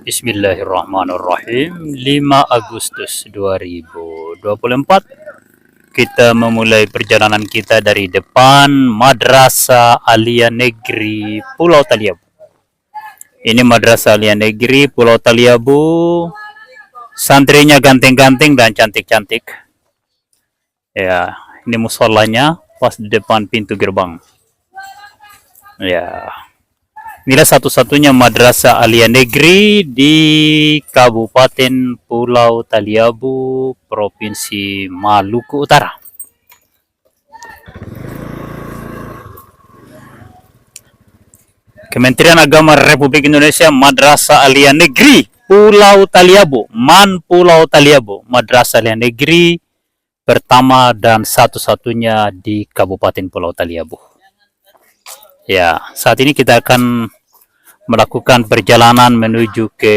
Bismillahirrahmanirrahim. 5 Agustus 2024 kita memulai perjalanan kita dari depan Madrasah Aliyah Negeri Pulau Taliabu. Ini Madrasah Aliyah Negeri Pulau Taliabu. Santrinya ganteng-ganteng dan cantik-cantik. Ya, ini musholanya pas di depan pintu gerbang. Ya. Inilah satu-satunya Madrasah Aliyah Negeri di Kabupaten Pulau Taliabu, Provinsi Maluku Utara. Kementerian Agama Republik Indonesia Madrasah Aliyah Negeri Pulau Taliabu, MAN Pulau Taliabu, Madrasah Aliyah Negeri pertama dan satu-satunya di Kabupaten Pulau Taliabu. Ya, saat ini kita akan melakukan perjalanan menuju ke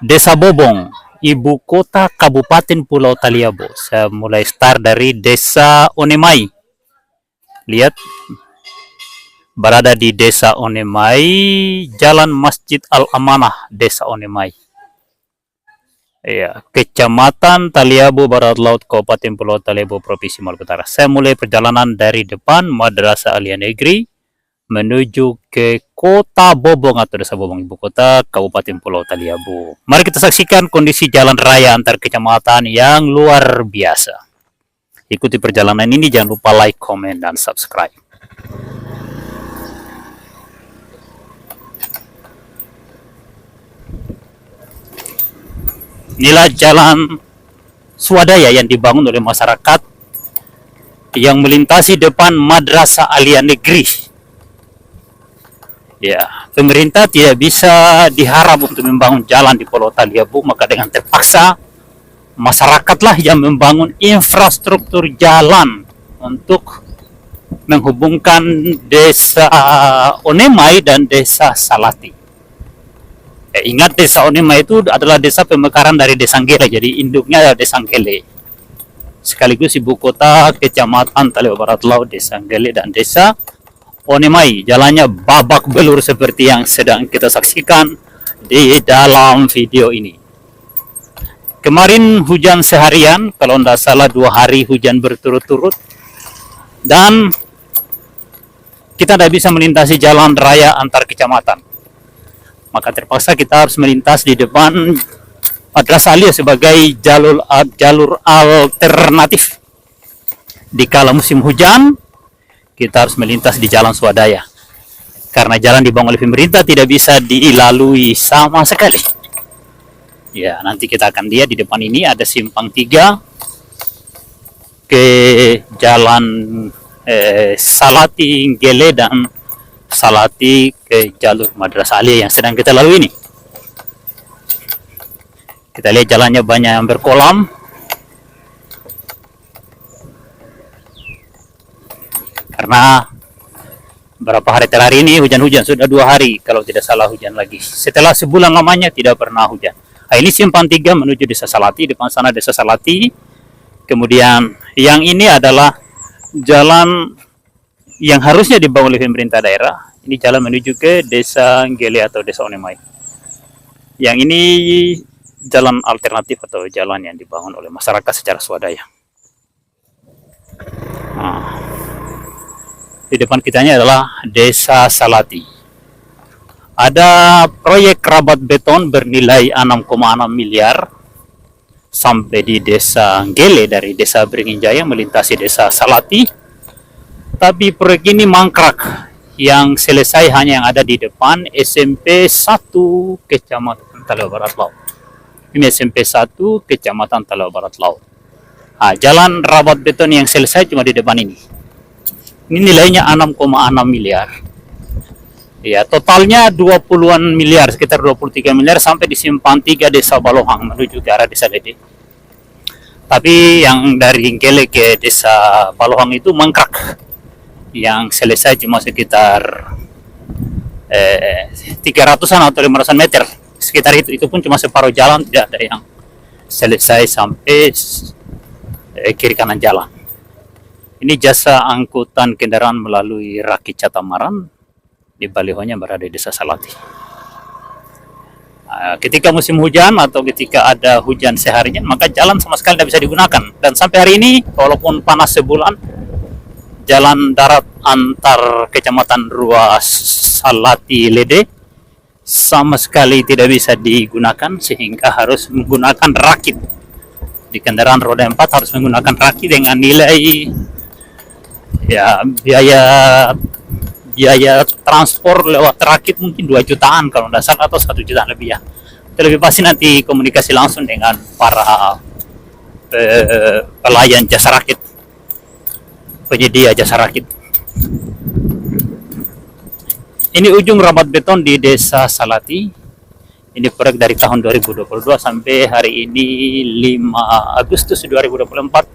Desa Bobong, ibu kota Kabupaten Pulau Taliabu. Saya mulai start dari Desa Onemai. Lihat, berada di Desa Onemai, Jalan Masjid Al-Amanah, Desa Onemai. Ya, Kecamatan Taliabu Barat Laut, Kabupaten Pulau Taliabu, Provinsi Maluku Utara. Saya mulai perjalanan dari depan Madrasah Aliyah Negeri menuju ke Kota Bobong atau Desa Bobong, ibu kota Kabupaten Pulau Taliabu. Mari kita saksikan kondisi jalan raya antar kecamatan yang luar biasa. Ikuti perjalanan ini, jangan lupa like, komen, dan subscribe. Inilah jalan swadaya yang dibangun oleh masyarakat yang melintasi depan Madrasah Aliyah Negeri. Ya, pemerintah tidak bisa diharap untuk membangun jalan di Pulau Taliabu, maka dengan terpaksa masyarakatlah yang membangun infrastruktur jalan untuk menghubungkan Desa Onemai dan Desa Salati. Ingat, Desa Onemai itu adalah desa pemekaran dari Desa Nggele, jadi induknya adalah Desa Nggele. Sekaligus ibu kota Kecamatan Taliabu Barat Laut, Desa Nggele dan Desa Onemai. Jalannya babak belur seperti yang sedang kita saksikan di dalam video ini. Kemarin hujan seharian, kalau tidak salah 2 hari hujan berturut-turut, dan kita tidak bisa melintasi jalan raya antar kecamatan. Maka terpaksa kita harus melintas di depan Madrasah Aliyah sebagai jalur alternatif. Di kala musim hujan, kita harus melintas di jalan swadaya. Karena jalan dibangun oleh pemerintah tidak bisa dilalui sama sekali. Ya, nanti kita akan lihat di depan ini ada simpang 3 ke jalan Salati, Nggele, dan Salati ke jalur Madrasah Aliyah yang sedang kita lalui ini. Kita lihat jalannya banyak yang berkolam. Karena berapa hari terakhir ini hujan-hujan, sudah 2 hari kalau tidak salah hujan lagi. Setelah sebulan lamanya tidak pernah hujan. Nah, ini simpang 3 menuju Desa Salati, depan sana Desa Salati. Kemudian yang ini adalah jalan yang harusnya dibangun oleh pemerintah daerah. Ini jalan menuju ke Desa Nggele atau Desa Onemai. Yang ini jalan alternatif atau jalan yang dibangun oleh masyarakat secara swadaya. Nah, di depan kitanya adalah Desa Salati. Ada proyek kerabat beton bernilai 6,6 miliar sampai di Desa Nggele dari Desa Beringin Jaya melintasi Desa Salati. Tapi proyek ini mangkrak, yang selesai hanya yang ada di depan SMP 1 Kecamatan Taliabu Barat Laut. Ini SMP 1 Kecamatan Taliabu Barat Laut. Nah, jalan rabat beton yang selesai cuma di depan ini. Ini nilainya 6,6 miliar. Ya, totalnya 20-an miliar, sekitar 23 miliar sampai di simpang 3 Desa Balohang menuju ke arah Desa Lede. Tapi yang dari Nggele ke Desa Balohang itu mangkrak. Yang selesai cuma sekitar 300-an atau 500 meter, sekitar itu pun cuma separuh jalan, tidak ada yang selesai sampai kiri kanan jalan. Ini jasa angkutan kendaraan melalui Rakit Catamaran, di balihonya berada di Desa Salati. Ketika musim hujan atau ketika ada hujan seharian, maka jalan sama sekali tidak bisa digunakan. Dan sampai hari ini, walaupun panas sebulan, jalan darat antar Kecamatan Ruas Salati Lede sama sekali tidak bisa digunakan, sehingga harus menggunakan rakit. Di kendaraan roda 4 harus menggunakan rakit dengan nilai ya biaya transport lewat rakit mungkin 2 jutaan kalau tidak salah, atau 1 jutaan lebih ya. Itu lebih pasti nanti komunikasi langsung dengan para pelayan jasa rakit, penyedia jasa rakit. Ini ujung rabat beton di Desa Salati. Ini proyek dari tahun 2022 sampai hari ini 5 Agustus 2024,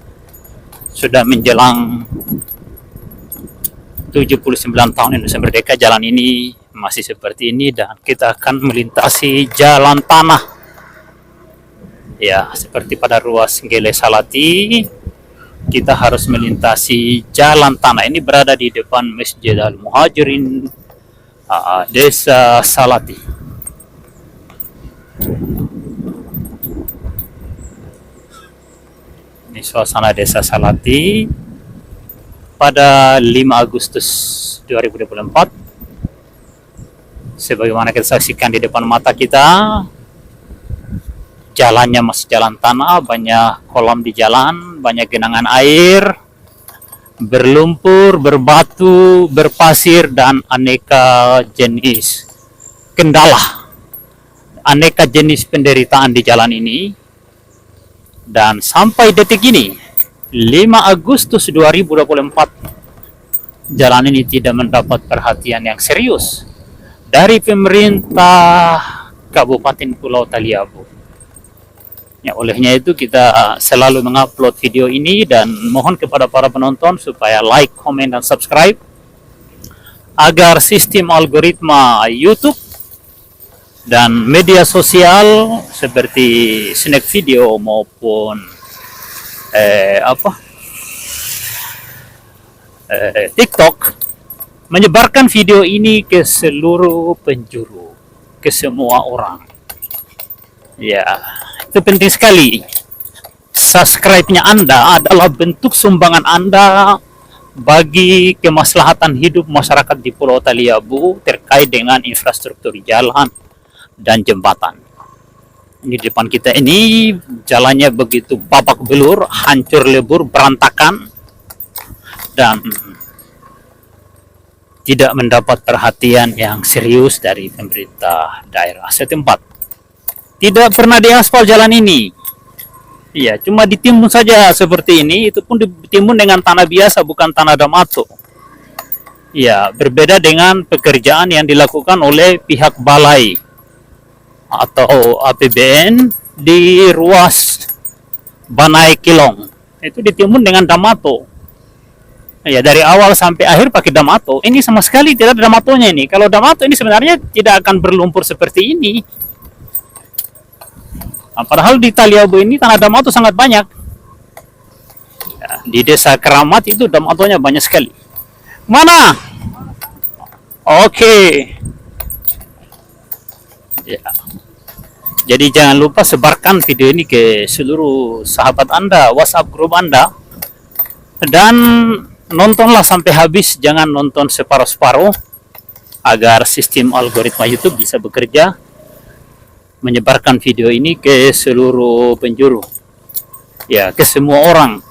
sudah menjelang 79 tahun Indonesia Merdeka. Jalan ini masih seperti ini, dan kita akan melintasi jalan tanah. Ya, seperti pada ruas Gele Salati, kita harus melintasi jalan tanah. Ini berada di depan Masjid Al-Muhajirin Desa Salati. Ini suasana Desa Salati pada 5 Agustus 2024. Sebagaimana kita saksikan di depan mata kita, jalannya masih jalan tanah, banyak kolam di jalan, banyak genangan air, berlumpur, berbatu, berpasir, dan aneka jenis kendala, aneka jenis penderitaan di jalan ini. Dan sampai detik ini, 5 Agustus 2024, jalan ini tidak mendapat perhatian yang serius dari pemerintah Kabupaten Pulau Taliabu. Ya, olehnya itu kita selalu mengupload video ini, dan mohon kepada para penonton supaya like, komen, dan subscribe agar sistem algoritma YouTube dan media sosial seperti snack video maupun TikTok menyebarkan video ini ke seluruh penjuru, ke semua orang. Ya, itu penting sekali. Subscribe-nya Anda adalah bentuk sumbangan Anda bagi kemaslahatan hidup masyarakat di Pulau Taliabu terkait dengan infrastruktur jalan dan jembatan. Ini di depan kita ini jalannya begitu babak belur, hancur lebur, berantakan, dan tidak mendapat perhatian yang serius dari pemerintah daerah setempat. Tidak pernah diaspal jalan ini. Ya, cuma ditimbun saja seperti ini, itu pun ditimbun dengan tanah biasa, bukan tanah Damato. Ya, berbeda dengan pekerjaan yang dilakukan oleh pihak balai atau APBN di ruas Banai Kilong. Itu ditimbun dengan Damato. Ya, dari awal sampai akhir pakai Damato. Ini sama sekali tidak ada Damatonya ini. Kalau Damato ini sebenarnya tidak akan berlumpur seperti ini. Nah, padahal di Taliabu ini tanah Damato sangat banyak. Ya, di Desa Keramat itu Damatonya banyak sekali. Mana? Oke. Ya. Jadi jangan lupa sebarkan video ini ke seluruh sahabat Anda, WhatsApp grup Anda, dan nontonlah sampai habis, jangan nonton separuh-separuh, agar sistem algoritma YouTube bisa bekerja menyebarkan video ini ke seluruh penjuru, ya, ke semua orang.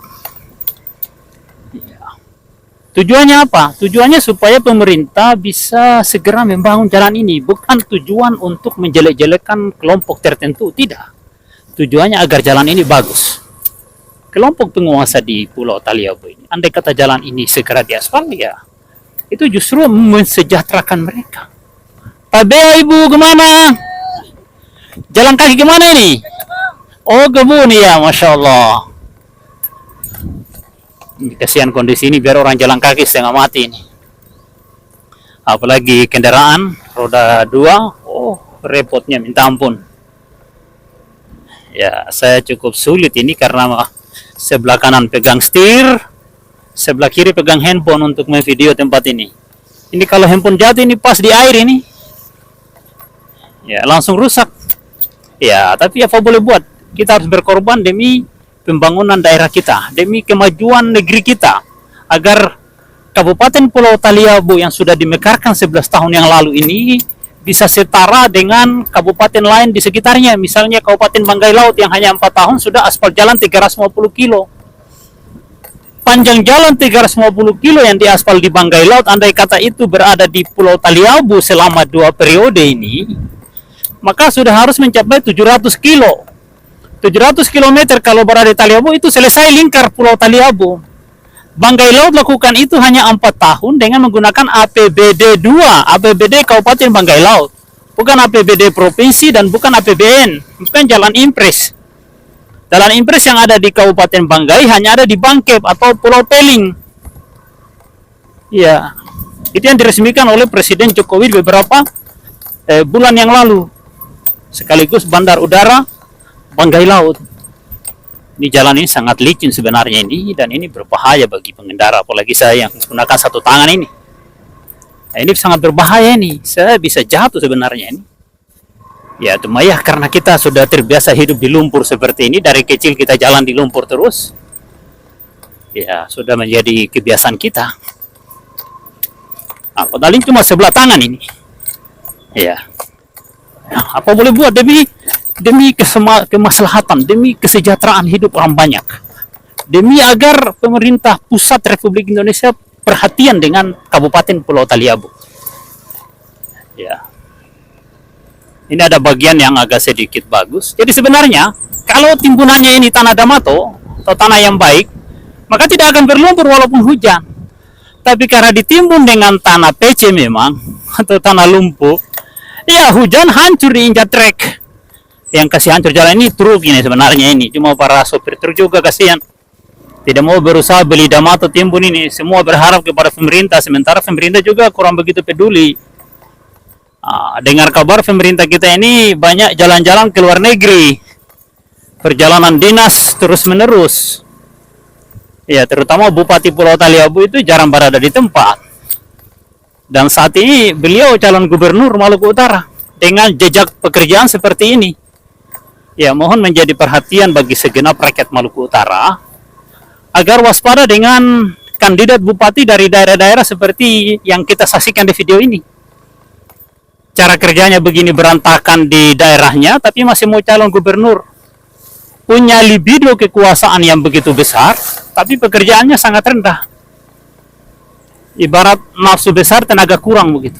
Tujuannya apa? Tujuannya supaya pemerintah bisa segera membangun jalan ini, bukan tujuan untuk menjelek-jelekan kelompok tertentu, tidak. Tujuannya agar jalan ini bagus. Kelompok penguasa di Pulau Taliabu ini, andai kata jalan ini segera diaspal, ya, itu justru mensejahterakan mereka. Tabea ibu kemana? Jalan kaki kemana ini? Oh, kebun ya, Masya Allah. Kasihan kondisi ini, biar orang jalan kaki setengah mati ini. Apalagi kendaraan roda 2, oh repotnya minta ampun. Ya, saya cukup sulit ini karena sebelah kanan pegang setir, sebelah kiri pegang handphone untuk memvideo tempat ini. Ini kalau handphone jatuh ini pas di air ini, ya langsung rusak. Ya, tapi apa boleh buat? Kita harus berkorban demi pembangunan daerah kita, demi kemajuan negeri kita, agar Kabupaten Pulau Taliabu yang sudah dimekarkan 11 tahun yang lalu ini bisa setara dengan kabupaten lain di sekitarnya. Misalnya Kabupaten Banggai Laut yang hanya 4 tahun sudah aspal jalan 350 kilo. Panjang jalan 350 kilo yang diaspal di Banggai Laut, andai kata itu berada di Pulau Taliabu selama 2 periode ini, maka sudah harus mencapai 700 kilo. 700 km kalau berada di Taliabu itu selesai lingkar Pulau Taliabu. Banggai Laut lakukan itu hanya 4 tahun dengan menggunakan APBD 2, APBD Kabupaten Banggai Laut. Bukan APBD Provinsi dan bukan APBN, bukan jalan impres. Jalan impres yang ada di Kabupaten Banggai hanya ada di Bangkep atau Pulau Peling. Ya, itu yang diresmikan oleh Presiden Jokowi beberapa bulan yang lalu. Sekaligus bandar udara Banggai Laut. Ini jalan ini sangat licin sebenarnya ini, dan ini berbahaya bagi pengendara, apalagi saya yang menggunakan satu tangan ini. Nah, ini sangat berbahaya nih, saya bisa jatuh sebenarnya ini. Ya, cuma ya karena kita sudah terbiasa hidup di lumpur seperti ini, dari kecil kita jalan di lumpur terus. Ya, sudah menjadi kebiasaan kita. Nah, padahal ini cuma sebelah tangan ini. Ya. Nah, apa boleh buat demi kemaslahatan, demi kesejahteraan hidup orang banyak, demi agar pemerintah pusat Republik Indonesia perhatian dengan Kabupaten Pulau Taliabu. Ya, ini ada bagian yang agak sedikit bagus. Jadi sebenarnya kalau timbunannya ini tanah Damato atau tanah yang baik, maka tidak akan berlumpur walaupun hujan. Tapi karena ditimbun dengan tanah PC memang atau tanah lumpur, ya hujan hancur diinjak trek. Yang kasih hancur jalan ini truk ini sebenarnya ini. Cuma para sopir truk juga kasihan. Tidak mau berusaha beli Damato timbun ini. Semua berharap kepada pemerintah. Sementara pemerintah juga kurang begitu peduli. Dengar kabar pemerintah kita ini banyak jalan-jalan ke luar negeri. Perjalanan dinas terus menerus. Ya, terutama Bupati Pulau Taliabu itu jarang berada di tempat. Dan saat ini beliau calon gubernur Maluku Utara. Dengan jejak pekerjaan seperti ini. Ya, mohon menjadi perhatian bagi segenap rakyat Maluku Utara agar waspada dengan kandidat bupati dari daerah-daerah seperti yang kita saksikan di video ini. Cara kerjanya begini berantakan di daerahnya, tapi masih mau calon gubernur. Punya libido kekuasaan yang begitu besar, tapi pekerjaannya sangat rendah. Ibarat nafsu besar, tenaga kurang begitu.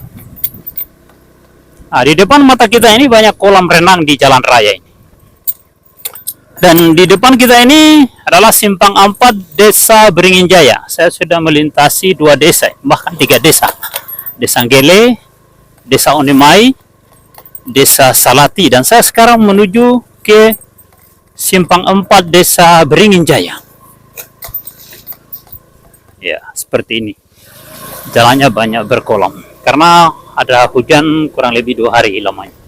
Di depan mata kita ini banyak kolam renang di jalan raya ini. Dan di depan kita ini adalah Simpang 4 Desa Beringin Jaya. Saya sudah melintasi 2 desa, bahkan 3 desa. Desa Gele, Desa Onemai, Desa Salati. Dan saya sekarang menuju ke Simpang 4 Desa Beringin Jaya. Ya, seperti ini. Jalannya banyak berkolam. Karena ada hujan kurang lebih 2 hari lamanya.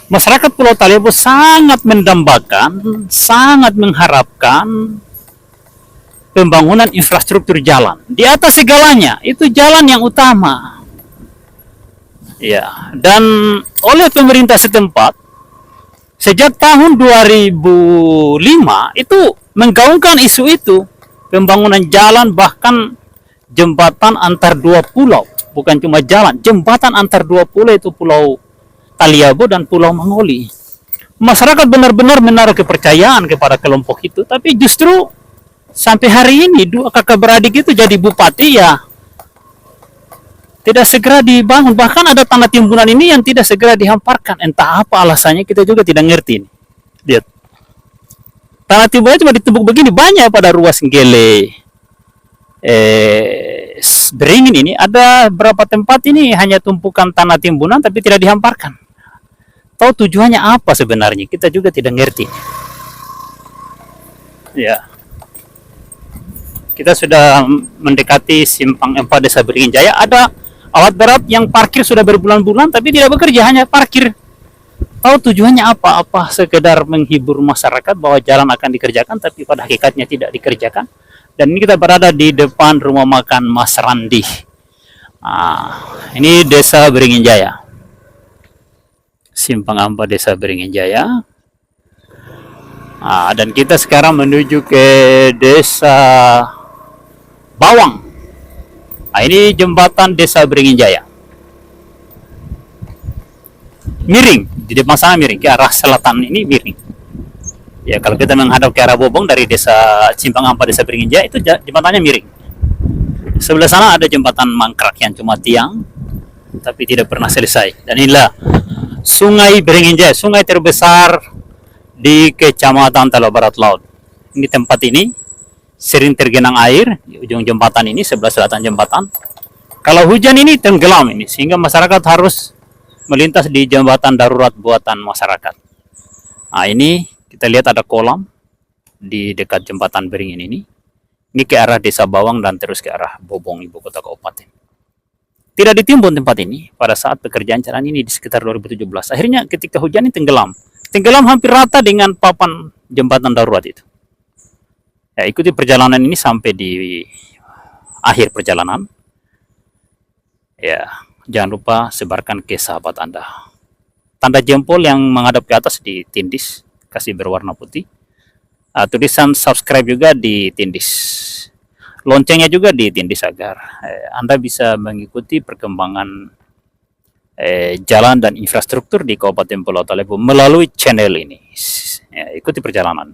Masyarakat Pulau Taliabu sangat mendambakan, sangat mengharapkan pembangunan infrastruktur jalan. Di atas segalanya, itu jalan yang utama. Ya, dan oleh pemerintah setempat, sejak tahun 2005 itu menggaungkan isu itu, pembangunan jalan bahkan jembatan antar 2 pulau, bukan cuma jalan, jembatan antar 2 pulau itu Pulau Taliabu dan Pulau Mangoli. Masyarakat benar-benar menaruh kepercayaan kepada kelompok itu, tapi justru sampai hari ini 2 kakak beradik itu jadi bupati ya tidak segera dibangun. Bahkan ada tanah timbunan ini yang tidak segera dihamparkan. Entah apa alasannya, kita juga tidak ngerti. Lihat, tanah timbunan cuma ditumpuk begini, banyak pada ruas Gele, Beringin ini ada berapa tempat ini hanya tumpukan tanah timbunan tapi tidak dihamparkan. Tahu tujuannya apa sebenarnya? Kita juga tidak ngerti. Ya, kita sudah mendekati Simpang 4 Desa Beringin Jaya. Ada alat berat yang parkir sudah berbulan-bulan tapi tidak bekerja, hanya parkir. Tahu tujuannya apa? Apa sekedar menghibur masyarakat bahwa jalan akan dikerjakan, tapi pada hakikatnya tidak dikerjakan. Dan ini kita berada di depan rumah makan Mas Randi. Ini Desa Beringin Jaya. Simpang Ampah Desa Beringin Jaya. Dan kita sekarang menuju ke Desa Bawang. Ini jembatan Desa Beringin Jaya. Miring, di depan sana miring, ke arah selatan ini miring. Ya, kalau kita menghadap ke arah Bobong dari Desa Simpang Ampah Desa Beringin Jaya, itu jembatannya miring. Sebelah sana ada jembatan mangkrak yang cuma tiang, tapi tidak pernah selesai. Dan inilah Sungai Beringin Jaya, sungai terbesar di Kecamatan Talaut Barat Laut. Ini tempat ini sering tergenang air di ujung jembatan ini, sebelah selatan jembatan. Kalau hujan ini tenggelam ini, sehingga masyarakat harus melintas di jembatan darurat buatan masyarakat. Ini kita lihat ada kolam di dekat jembatan Beringin ini. Ini ke arah Desa Bawang dan terus ke arah Bobong, ibu kota kabupaten. Tidak ditimbun tempat ini pada saat pekerjaan jalan ini di sekitar 2017. Akhirnya ketika hujan ini tenggelam. Tenggelam hampir rata dengan papan jembatan darurat itu. Ya, ikuti perjalanan ini sampai di akhir perjalanan. Ya, jangan lupa sebarkan ke sahabat Anda. Tanda jempol yang menghadap ke atas ditindis, kasih berwarna putih. Tulisan subscribe juga ditindis. Loncengnya juga ditindis agar Anda bisa mengikuti perkembangan jalan dan infrastruktur di Kabupaten Pulau Talebo melalui channel ini. Ya, ikuti perjalanan.